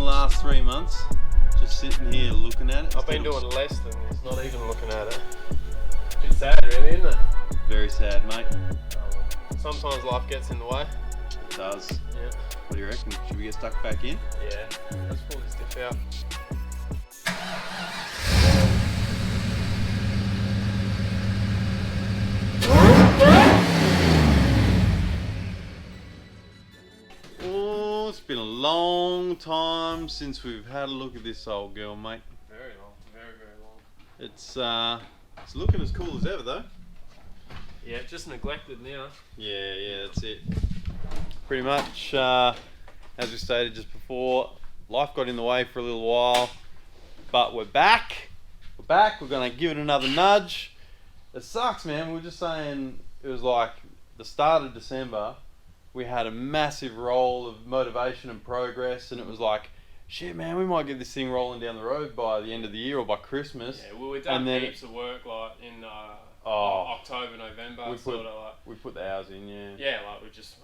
last 3 months? Just sitting here looking at it. I've been doing less than this, not even looking at it. Bit sad really, isn't it? Very sad, mate. Sometimes life gets in the way. It does. Yeah. What do you reckon? Should we get stuck back in? Yeah. Let's pull this diff out. Oh, it's been a long time since we've had a look at this old girl, mate. Very long, very long. It's looking as cool as ever, though. Yeah, just neglected now. Yeah, that's it. Pretty much, as we stated just before, life got in the way for a little while, but we're back. We're gonna give it another nudge. It sucks, man. We were just saying, it was like the start of December. We had a massive roll of motivation and progress, and it was like, shit, man, we might get this thing rolling down the road by the end of the year or by Christmas. Yeah, well, we've done heaps of work like in October, November. We put the hours in, yeah. Yeah, like we just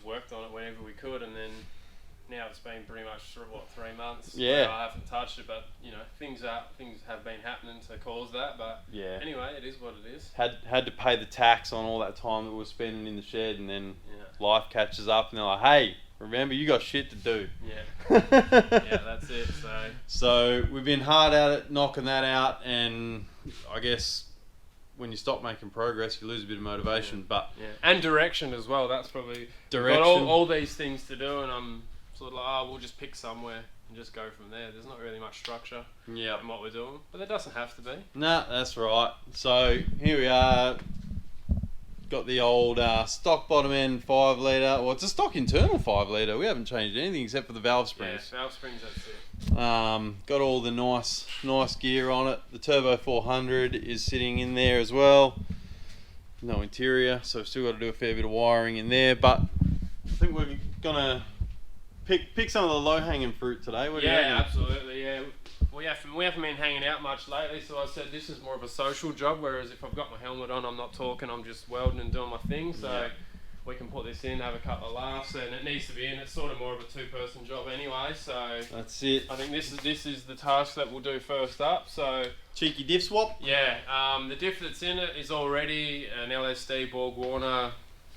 worked on it whenever we could, and then now it's been pretty much 3 months. Yeah. I haven't touched it, but you know things have been happening to cause that. But yeah. Anyway, it is what it is. Had to pay the tax on all that time that we were spending in the shed, and then life catches up, and they're like, hey, remember, you got shit to do. Yeah. Yeah, that's it. So we've been hard at it, knocking that out, and I guess when you stop making progress, you lose a bit of motivation. But and direction as well. That's probably direction. We've got all these things to do, and I'm sort of like, we'll just pick somewhere and just go from there. There's not really much structure in what we're doing, but there doesn't have to be. Nah, that's right. So here we are. Got the old stock bottom end 5 litre. Well, it's a stock internal 5 litre. We haven't changed anything except for the valve springs. Yeah, valve springs, that's it. Got all the nice gear on it. The Turbo 400 is sitting in there as well. No interior, so we've still got to do a fair bit of wiring in there. But I think we're gonna pick some of the low-hanging fruit today. What do you reckon? Absolutely. Yeah, we haven't been hanging out much lately, so I said this is more of a social job. Whereas if I've got my helmet on, I'm not talking. I'm just welding and doing my thing. So we can put this in, have a couple of laughs, and it needs to be in. It's sort of more of a 2-person job anyway. So that's it. I think this is the task that we'll do first up. So cheeky diff swap. Yeah. The diff that's in it is already an LSD Borgwarner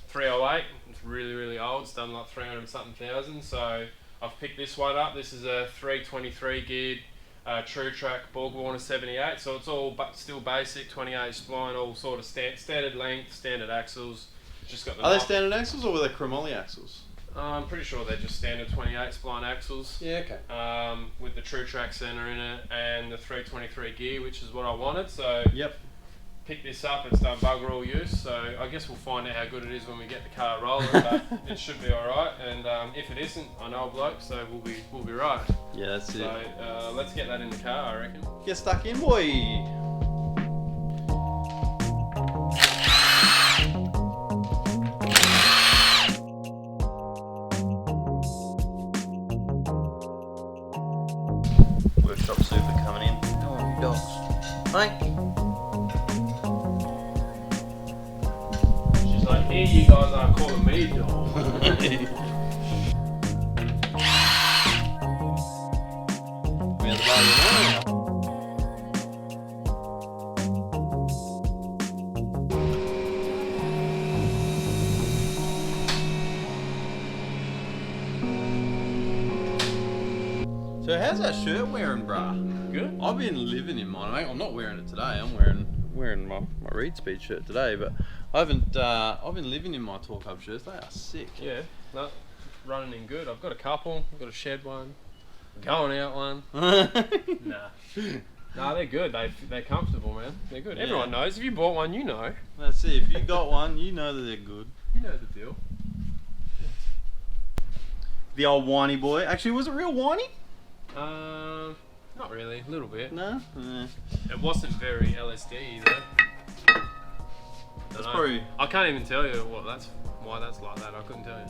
308. It's really old. It's done like 300 and something thousand. So I've picked this one up. This is a 323 geared TrueTrac Borgwarner 78. So it's all still basic 28 spline, all sort of standard length, standard axles. Just got the Are they standard axles or were they chromoly axles? I'm pretty sure they're just standard 28 spline axles. Yeah, okay. With the TrueTrac center in it and the 323 gear, which is what I wanted. So pick this up. It's done bugger all use. So I guess we'll find out how good it is when we get the car rolling. But it should be all right. And if it isn't, I know a bloke, so we'll be right. Yeah, that's it. So let's get that in the car, I reckon. Get stuck in, boy. Workshop super coming in. Come on, you dogs. Mate. She's like, here you guys are calling me dog. We had the value now. So how's that shirt wearing, brah? Good. I've been living in mine, mate. I'm not wearing it today. I'm wearing my Reed Speed shirt today, but I've been living in my Tour Club shirts. They are sick. Yeah, no, running in good. I've got a couple. I've got a shed one, going out one. Nah, they're good. They're comfortable, man. They're good. Yeah. Everyone knows. If you bought one, you know. That's it. If you got one, you know that they're good. You know the deal. The old whiny boy. Actually, was it real whiny? Not really. A little bit. No. It wasn't very LSD either. That's probably. I can't even tell you why that's like that. I couldn't tell you.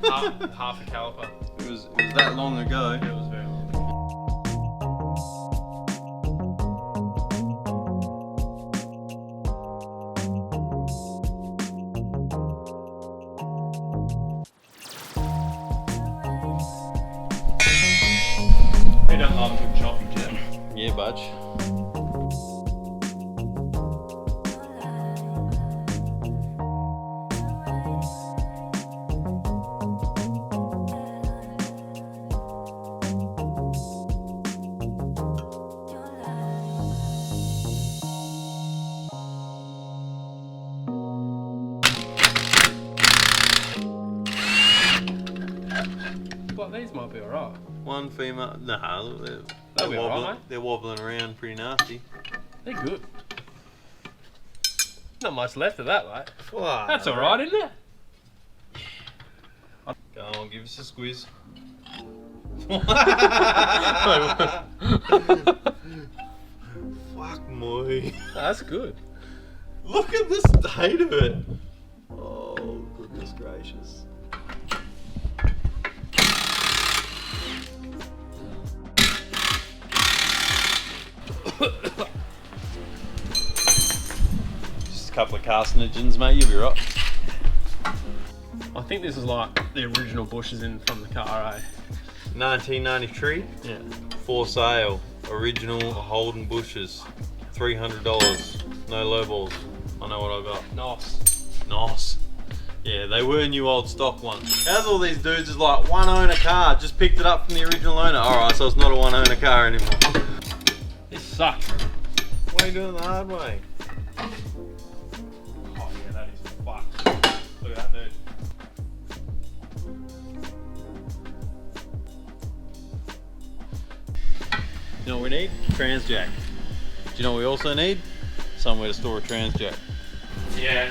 half a caliper. It was that long ago. It was very long. I haven't been chopping yet. Yeah, Budge. Well, these might be alright. One female. Nah, they're They'll be wobbling. alright, mate. They're wobbling around pretty nasty. They're good. Not much left of that, mate. Wow, That's alright, isn't it? Go on, give us a squeeze. Fuck me. That's good. Look at the state of it. Oh, goodness gracious. Just a couple of carcinogens, mate, you'll be right. I think this is like the original bushes in from the car, eh? 1993, Yeah. for sale. Original Holden bushes. $300. No low balls. I know what I got. Nice. Nice. Yeah, they were new old stock ones. How's all these dudes is like one owner car, just picked it up from the original owner. Alright, so it's not a one owner car anymore. This sucks. Why are you doing it the hard way? Oh yeah, that is fucked. Look at that dude. You know what we need? Transjack. Do you know what we also need? Somewhere to store a transjack. Yeah.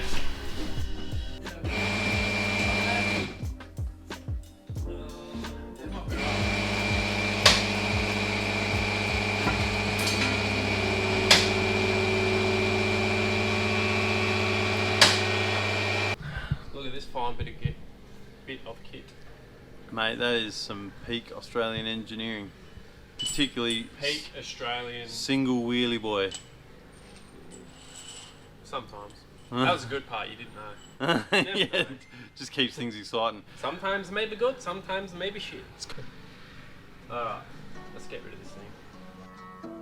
Look at this fine bit of kit. Mate, that is some peak Australian engineering. Particularly Peak Australian. single wheelie boy. Sometimes. That was a good part, you didn't know. Yeah, just keeps things exciting. Sometimes maybe good, sometimes maybe shit. Alright, let's get rid of this thing.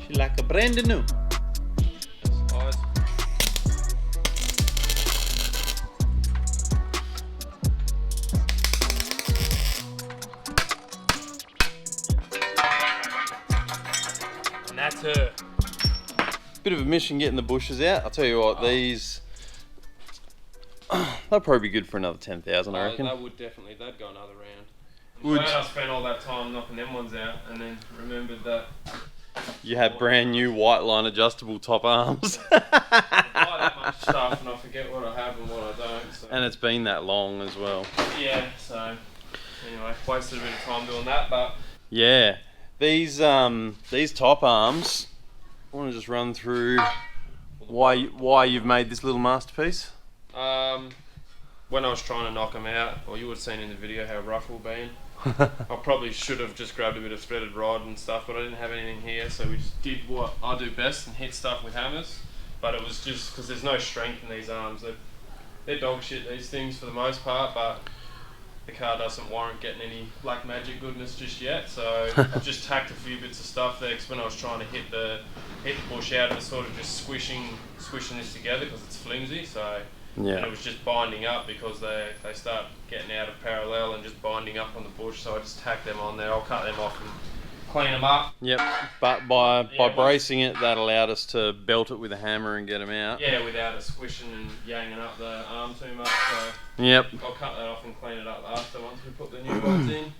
She like a brand new. That's eyes. And that's her. Bit of a mission getting the bushes out. I'll tell you what, these they'll probably be good for another 10,000, I reckon. That would definitely, they'd go another round. Would- I spent all that time knocking them ones out and then remembered that You had brand new white line adjustable top arms. I buy that much stuff and I forget what I have and what I don't. So. And it's been that long as well. Yeah, so anyway, wasted a bit of time doing that, but Yeah, these top arms. I want to just run through why you've made this little masterpiece. when I was trying to knock them out, or you would have seen in the video how rough we've been. I probably should have just grabbed a bit of threaded rod and stuff, but I didn't have anything here, so we just did what I do best and hit stuff with hammers. But it was just because there's no strength in these arms. They're dog shit, these things, for the most part, but the car doesn't warrant getting any black magic goodness just yet. So I've just tacked a few bits of stuff there, because when I was trying to hit the bush out, it was sort of just squishing this together because it's flimsy. So. Yeah. And it was just binding up because they start getting out of parallel and just binding up on the bush, so I just tack them on there. I'll cut them off and clean them up. Yep, but by bracing it, that allowed us to belt it with a hammer and get them out. Yeah, without it squishing and yanging up the arm too much, so Yep. I'll cut that off and clean it up after once we put the new ones in.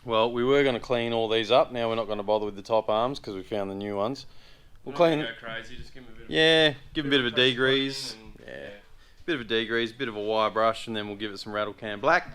Well, we were going to clean all these up. Now we're not going to bother with the top arms because we found the new ones. We'll We're not clean gonna it. go crazy, just give them a bit of Give them a bit of a pressure degrease. coating and- Yeah. Bit of a degrease, bit of a wire brush, and then we'll give it some rattle can black.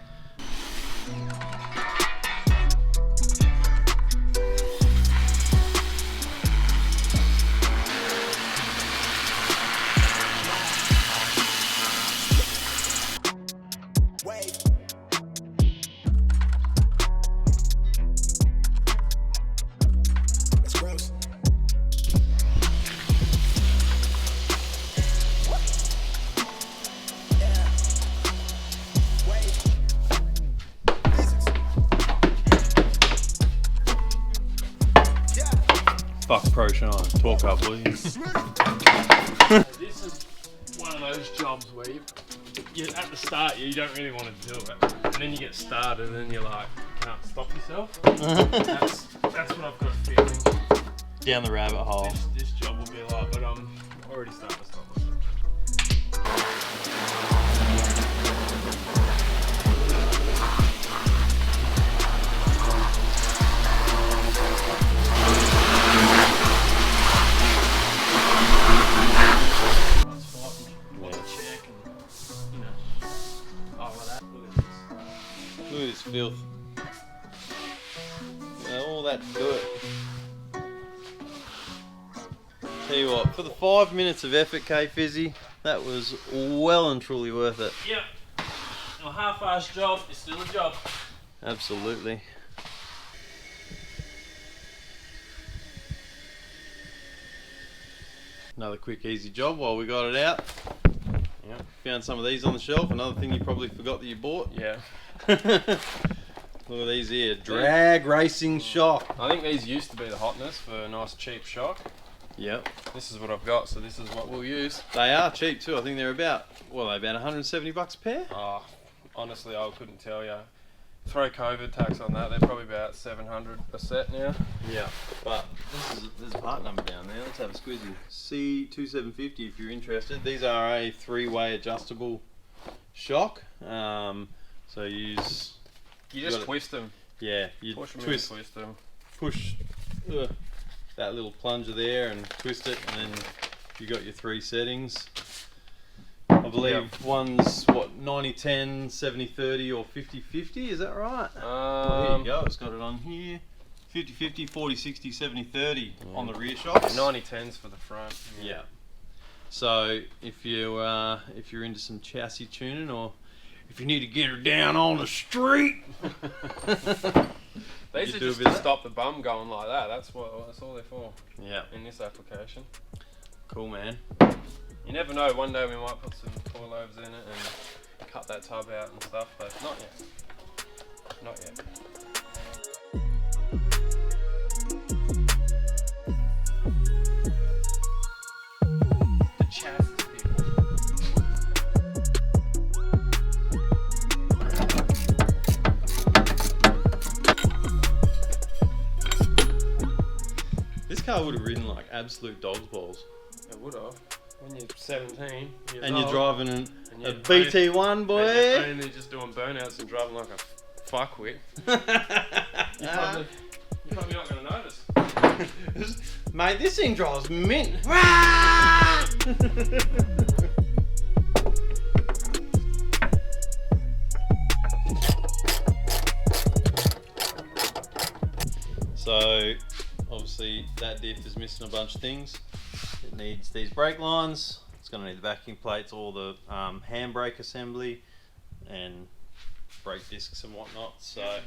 Fuck Pro Shine. Talk up, will you? This is one of those jobs where you at the start you don't really want to do it, and then you get started and you're like, can't stop yourself. That's what I've got a feeling. Down the rabbit hole. This job will be like, but I'm already starting to stop myself. Look at this filth. All that dirt. Tell you what, for the 5 minutes of effort, K-Fizzy, that was well and truly worth it. Yeah. A half-assed job is still a job. Absolutely. Another quick, easy job while we got it out. Yep. Found some of these on the shelf. Another thing you probably forgot that you bought. Yeah. Look at these here. Drag racing shock. I think these used to be the hotness for a nice cheap shock. Yep. This is what I've got, so this is what we'll use. They are cheap too. I think they're about, well, they're about 170 bucks a pair. Oh, honestly, I couldn't tell you. Throw COVID tax on that, they're probably about 700 a set now. Yeah, but there's a part number down there. Let's have a squizzy. C2750 if you're interested. These are a 3-way adjustable shock. So you just twist them. Yeah, you Push them twist them. push that little plunger there and twist it, and then you got your 3 settings. I believe one's what, 90-10, 70-30 or 50-50, is that right? There you go, it's got it on here. 50-50, 40-60, 70-30 on the rear shocks. 90-10s for the front. Yeah. So if you're into some chassis tuning, or if you need to get her down on the street. These are just to stop the bum going like that. That's all they're for. Yeah. In this application. Cool, man. You never know, one day we might put some coilovers in it and cut that tub out and stuff, but not yet. Not yet. The chassis people. This car would have ridden like absolute dog's balls. It would have. When you're 17 and you're driving a you're BT1, boy. And you're just doing burnouts and driving like a fuckwit. You're probably not going to notice. Mate, this thing drives mint. So, obviously, that diff is missing a bunch of things. It needs these brake lines. It's going to need the vacuum plates, all the handbrake assembly, and brake discs and whatnot. So,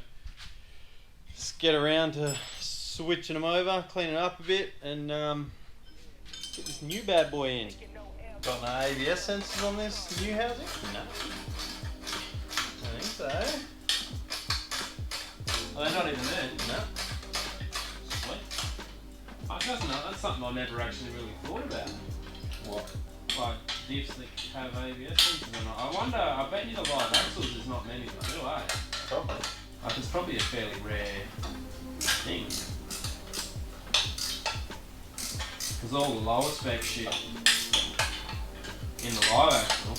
let's get around to switching them over, cleaning up a bit, and get this new bad boy in. Got no ABS sensors on this new housing? No. I think so. Well, they're not even there. No. That's something I never actually really thought about. What? Like diffs that have ABS sensors or not. I wonder, I bet you the live axles there's not many that do, eh? Probably. Like it's probably a fairly rare thing. Because all the lower spec shit in the live axle,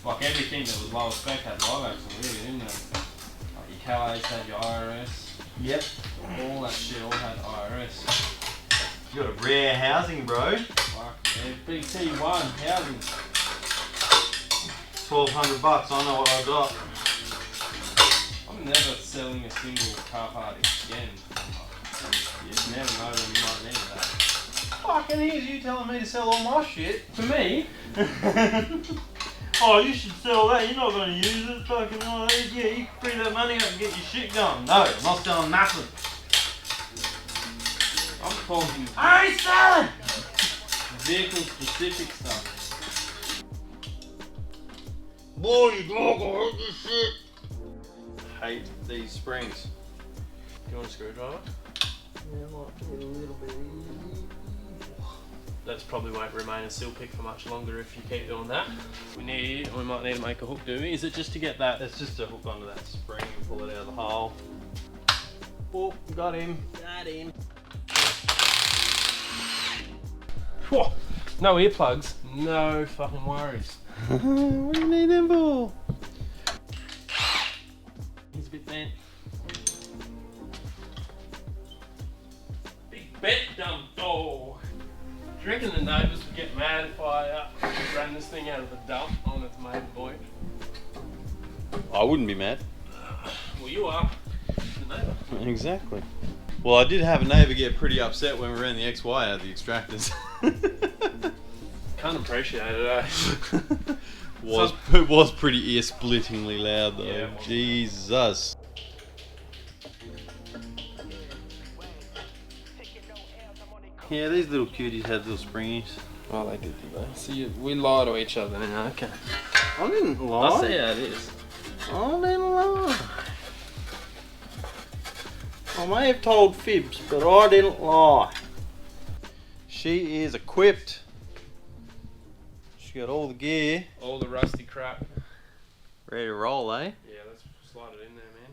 like everything that was lower spec had live axle really, didn't it? Like your Calais had your IRS. Yep. All that shit all had IRS. You got a rare housing, bro. Fuck yeah, BT1 housing. $1,200 bucks. I know what I got. I'm never selling a single car part again. You just never know when you might need that. Fucking here's you telling me to sell all my shit. To me? Oh, you should sell that. You're not going to use it. Fucking oh, yeah, you can free that money up and get your shit going. No, I'm not selling nothing. I'm talking I ain't selling. vehicle specific stuff. Boy, you dog, I hate this shit. Hate these springs. Do you want a screwdriver? Yeah, I might need a little bit of that's probably won't remain a seal pick for much longer if you keep doing that. We might need to make a hook, do we? Is it just to get that? It's just to hook onto that spring and pull it out of the hole. Oh, got him. Got him. Whoa, no earplugs, no fucking worries. What do you need them for? He's a bit bent. Big bent dumb dog. Do you reckon the neighbours would get mad if I ran this thing out of the dump on its maiden voyage? I wouldn't be mad. Well, you are. The neighbour. Exactly. Well, I did have a neighbour get pretty upset when we ran the XY out of the extractors. Can't appreciate it, eh? It was pretty ear-splittingly loud though. Yeah, it was. Jesus. Yeah, these little cuties had little springies. Oh, they did they? See, we lie to each other now, okay. I didn't lie. I see how it is. I didn't lie. I may have told fibs, but I didn't lie. She is equipped. She got all the gear. All the rusty crap. Ready to roll, eh? Yeah, let's slide it in there, man.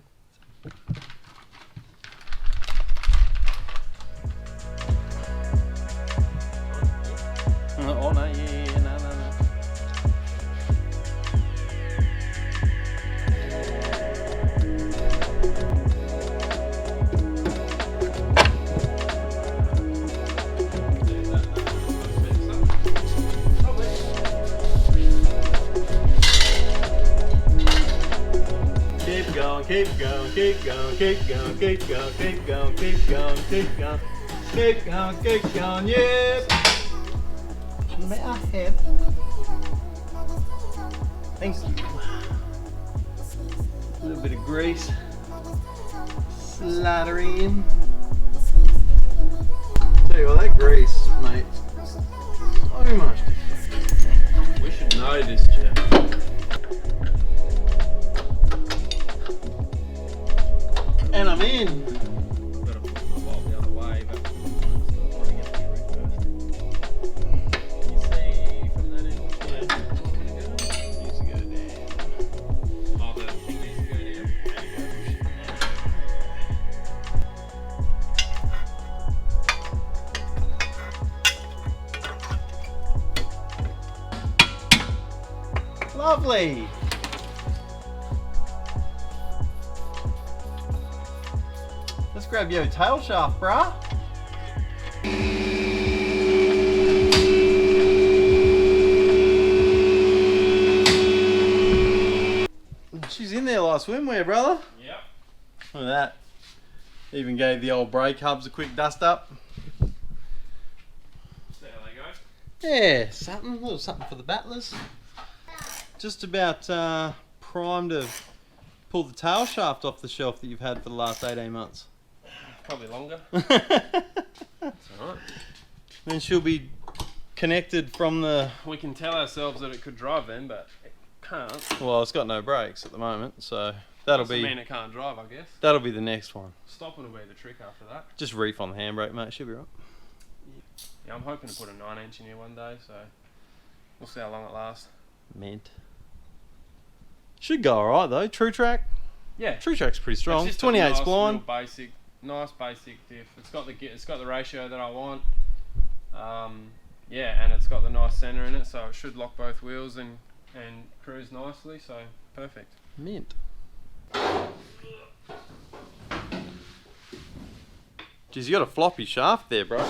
Oh no, yeah, no. Keep going, keep going, keep going, keep going, keep going, keep going, keep going, keep going, keep going, keep going, yeah. May I have? Thank you. A little bit of grease. Slide her in. Tell you what, that grease, mate, so much different. We should know this, Jeff. And I'm in. Better put the ball the other way, but still want to get the first. You see from that end? Yeah. Needs to go down. Oh, the thing needs to go down. Lovely. Let's grab your tail shaft, bruh. She's in there like swimwear, brother. Yep. Look at that. Even gave the old brake hubs a quick dust up. See how they go. Yeah, something, a little something for the battlers. Just about primed to pull the tail shaft off the shelf that you've had for the last 18 months. Probably longer. Then That's alright. she'll be connected from the... We can tell ourselves that it could drive then, but it can't. Well, it's got no brakes at the moment, so that'll Doesn't be mean it can't drive, I guess. that'll be the next one. Stopping will be the trick after that. Just reef on the handbrake, mate. She'll be right. Yeah, I'm hoping to put a 9-inch in here one day, so we'll see how long it lasts. Mint. Should go alright though. TrueTrac. Yeah. TrueTrac's pretty strong. It's just 28 a nice, spline. real basic, nice basic diff. It's got the ratio that I want. Yeah, and it's got the nice center in it, so it should lock both wheels and cruise nicely. So perfect. Mint. Jeez, you got a floppy shaft there, bro.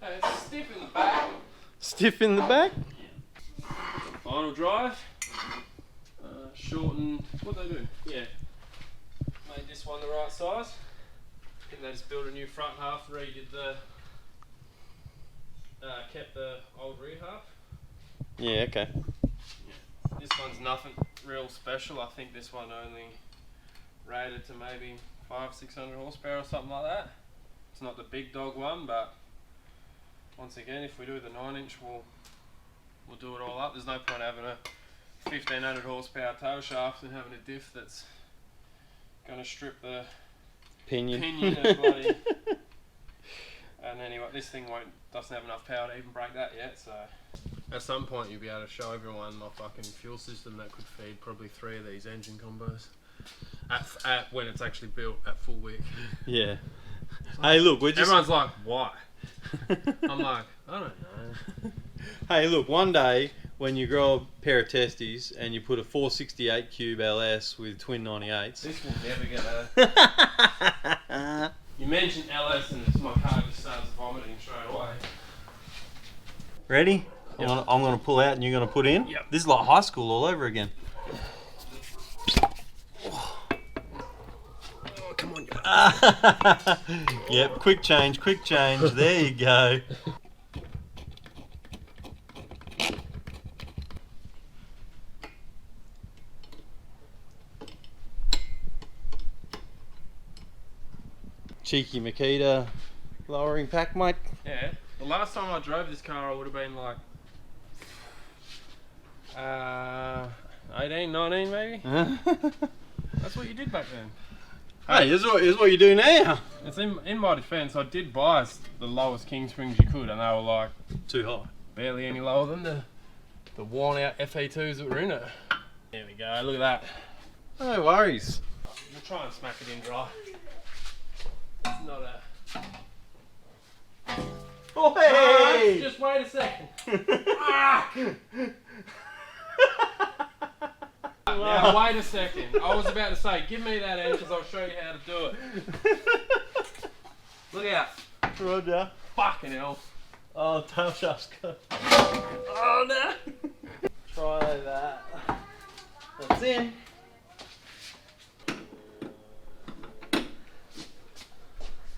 Hey, it's stiff in the back. Stiff in the back. Final drive. Shorten. What they do? Yeah. Made this one the right size. I think they just built a new front half, redid the. Kept the old rear half. Yeah, okay. This one's nothing real special. I think this one only rated to maybe 500-600 horsepower or something like that. It's not the big dog one, but once again, if we do the 9-inch, we'll do it all up. There's no point having a 1500 horsepower tail shaft and having a diff that's going to strip the Pinion. pinion and bloody and And anyway, this thing doesn't have enough power to even break that yet, so at some point you'll be able to show everyone my fucking fuel system that could feed probably 3 of these engine combos at when it's actually built at full wick. Yeah. Hey, look, we're just... Everyone's like, why? I'm like, I don't know. Hey, look, one day when you grow a pair of testes and you put a 468 cube LS with twin 98s. This will never get a... You mentioned LS and my car just starts vomiting straight away. Ready? Yep. I'm going to pull out and you're going to put in? Yep. This is like high school all over again. Oh, come on. Yep, quick change, quick change. There you go. Cheeky Makita lowering pack, mate. Yeah, the last time I drove this car I would have been like 18, 19 maybe. That's what you did back then. Hey, here's what you do now. It's in my defence, I did buy the lowest king springs you could, and they were like Too high. barely any lower than the worn out FA2s that were in it. There we go, look at that. No worries. We'll try and smack it in dry. It's not a... Oh, hey! Just wait a second. Ah! Now wait a second. I was about to say, give me that end because I'll show you how to do it. Look out. Roger. Fucking hell. Oh, tail shaft's cut. Oh no. Try that. That's in.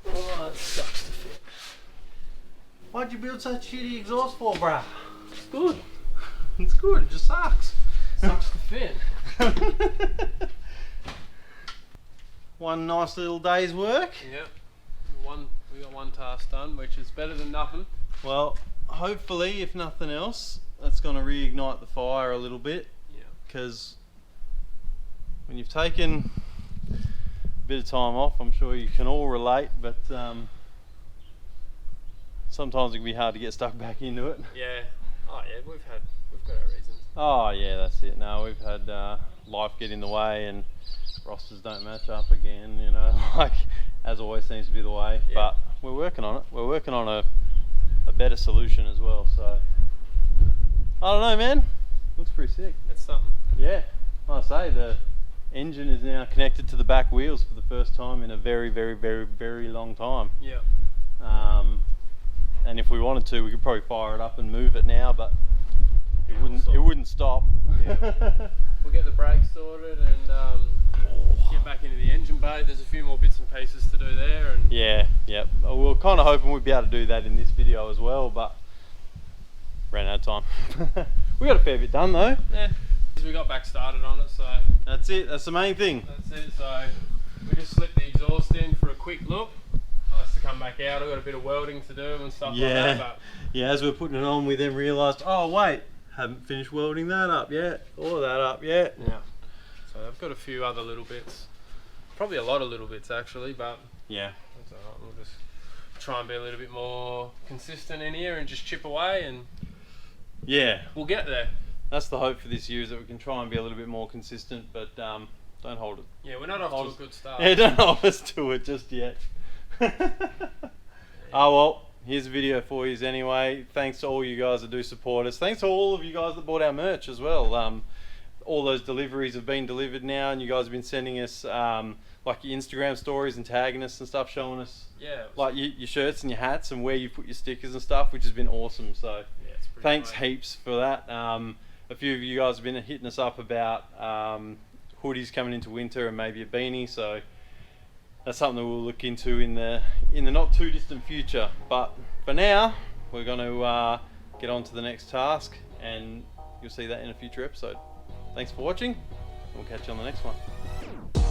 Oh, that sucks to fit. Why'd you build such shitty exhaust for, bruh? It's good. It's good, it just sucks. Sucks to fit. One nice little day's work. Yep. We got one task done, which is better than nothing. Well, hopefully, if nothing else, that's going to reignite the fire a little bit. Yeah. Because when you've taken a bit of time off, I'm sure you can all relate, but sometimes it can be hard to get stuck back into it. Yeah. Oh yeah, we've got our reasons. Oh yeah, that's it. No, we've had life get in the way and rosters don't match up again, you know, like as always seems to be the way. Yeah. But we're working on it. We're working on a better solution as well, so I don't know, man. Looks pretty sick. That's something. Yeah, like I say, the engine is now connected to the back wheels for the first time in a very, very, very, very long time. Yeah. And if we wanted to, we could probably fire it up and move it now, but it wouldn't stop. Yeah. We'll get the brakes sorted and get back into the engine bay. There's a few more bits and pieces to do there. And Yeah, yep. We were kind of hoping we'd be able to do that in this video as well, but ran out of time. We got a fair bit done though. yeah, we got back started on it, so That's it. That's the main thing. that's it. So we just slipped the exhaust in for a quick look. Nice to come back out. I've got a bit of welding to do and stuff like that. But Yeah, as we were putting it on, we then realised, oh wait, haven't finished welding that up yet, or that up yet. yeah. So I've got a few other little bits. Probably a lot of little bits actually, but Yeah. that's alright. We'll just try and be a little bit more consistent in here and just chip away and Yeah. we'll get there. That's the hope for this year, is that we can try and be a little bit more consistent, but don't hold it. Yeah, we're not off to a good start. Yeah, don't hold us to it just yet. Oh well, here's a video for you anyway. Thanks to all you guys that do support us. Thanks to all of you guys that bought our merch as well. All those deliveries have been delivered now, and you guys have been sending us like your Instagram stories and tagging us and stuff, showing us Yeah. like your shirts and your hats and where you put your stickers and stuff, which has been awesome. So Yeah, it's pretty thanks great. heaps for that. A few of you guys have been hitting us up about hoodies coming into winter and maybe a beanie, so that's something that we'll look into in the not too distant future. But for now, we're going to get on to the next task, and you'll see that in a future episode. Thanks for watching, and we'll catch you on the next one.